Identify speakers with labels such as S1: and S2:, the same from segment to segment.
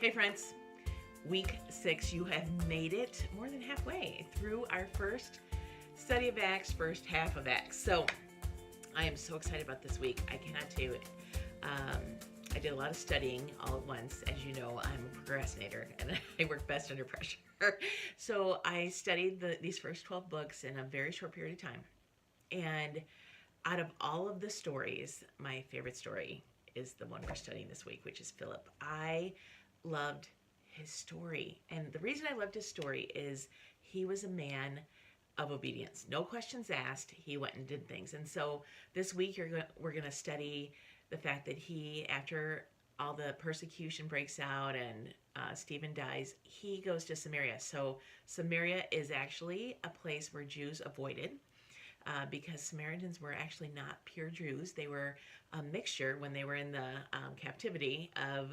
S1: Hey friends, week 6, you have made it more than halfway through our first study of Acts, first half of Acts. So I am so excited about this week. I cannot tell you it. I did a lot of studying all at once. As you know, I'm a procrastinator and I work best under pressure. So I studied these first 12 books in a very short period of time. And out of all of the stories, my favorite story is the one we're studying this week, which is Philip. I loved his story. And the reason I loved his story is he was a man of obedience. No questions asked. He went and did things. And so this week we're going to study the fact that he, after all the persecution breaks out and Stephen dies, he goes to Samaria. So Samaria is actually a place where Jews avoided. Because Samaritans were actually not pure Jews. They were a mixture when they were in the captivity of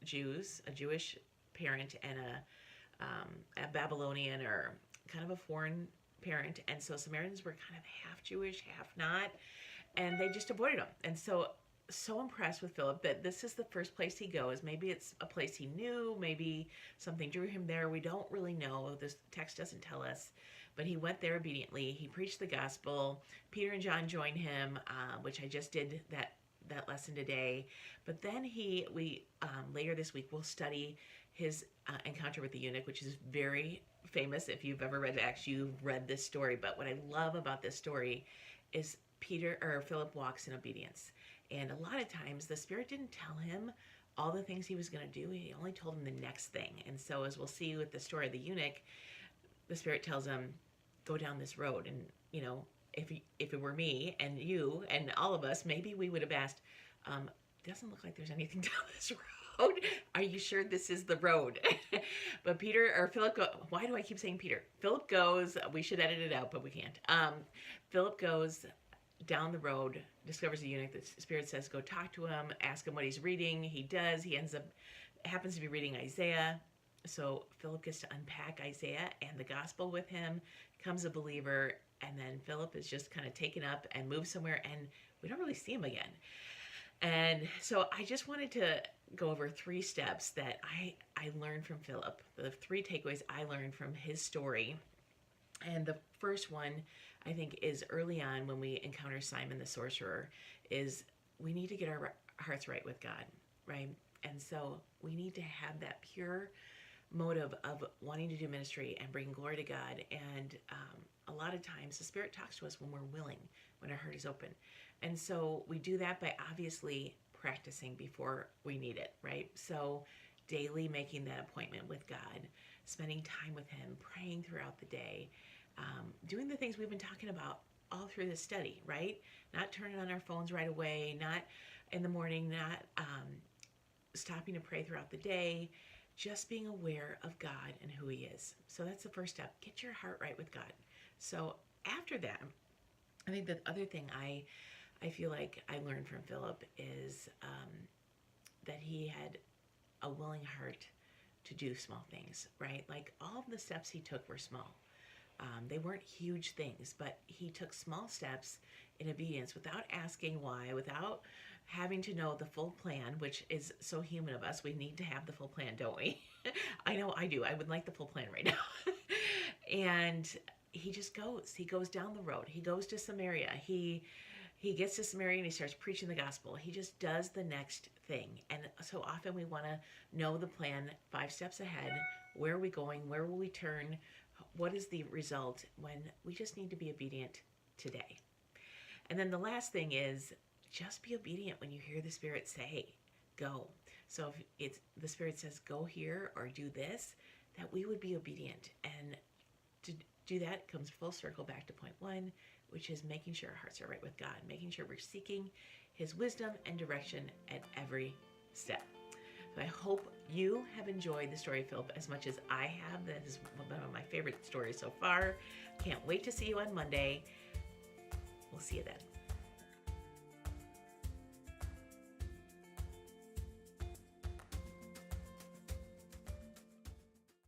S1: Jews, a Jewish parent, and a Babylonian or kind of a foreign parent. And so Samaritans were kind of half Jewish, half not, and they just avoided them. And so impressed with Philip that this is the first place he goes. Maybe it's a place he knew, maybe something drew him there. We don't really know. This text doesn't tell us. But he went there obediently. He preached the gospel. Peter and John joined him, which I just did that lesson today. But then we later this week we'll study his encounter with the eunuch, which is very famous. If you've ever read Acts, you've read this story. But what I love about this story is Philip walks in obedience. And a lot of times the Spirit didn't tell him all the things he was going to do. He only told him the next thing. And so as we'll see with the story of the eunuch, the Spirit tells him, go down this road. And, you know, if it were me and you and all of us, maybe we would have asked, doesn't look like there's anything down this road. Are you sure this is the road? But Philip why do I keep saying Peter? Philip goes, we should edit it out, but we can't. Philip goes down the road, discovers the eunuch. The Spirit says, go talk to him, ask him what he's reading. He does. He happens to be reading Isaiah. So Philip gets to unpack Isaiah and the gospel with him, becomes a believer, and then Philip is just kind of taken up and moves somewhere, and we don't really see him again. And so I just wanted to go over 3 steps that I learned from Philip, the 3 takeaways I learned from his story. And the first one, I think, is early on when we encounter Simon the sorcerer, is we need to get our hearts right with God, right? And so we need to have that pure motive of wanting to do ministry and bring glory to God. And a lot of times the Spirit talks to us when we're willing, when our heart is open. And so we do that by obviously practicing before we need it, right? So daily making that appointment with God, spending time with Him, praying throughout the day, doing the things we've been talking about all through this study, right? Not turning on our phones right away, not in the morning, not stopping to pray throughout the day, just being aware of God and who He is. So that's the first step. Get your heart right with God. So after that, I think the other thing I feel like I learned from Philip is that he had a willing heart to do small things, right? Like all of the steps he took were small. They weren't huge things, but he took small steps in obedience without asking why, without having to know the full plan, which is so human of us. We need to have the full plan, don't we? I know I do. I would like the full plan right now. And he just goes. He goes down the road. He goes to Samaria. He gets to Samaria and he starts preaching the gospel. He just does the next thing. And so often we want to know the plan 5 steps ahead. Where are we going? Where will we turn? What is the result? When we just need to be obedient today. And then the last thing is just be obedient when you hear the Spirit say, go. So if the Spirit says, go here or do this, that we would be obedient. And to do that comes full circle back to point 1, which is making sure our hearts are right with God, making sure we're seeking His wisdom and direction at every step. So I hope you have enjoyed the story of Philip as much as I have. That is one of my favorite stories so far. Can't wait to see you on Monday. We'll see you then.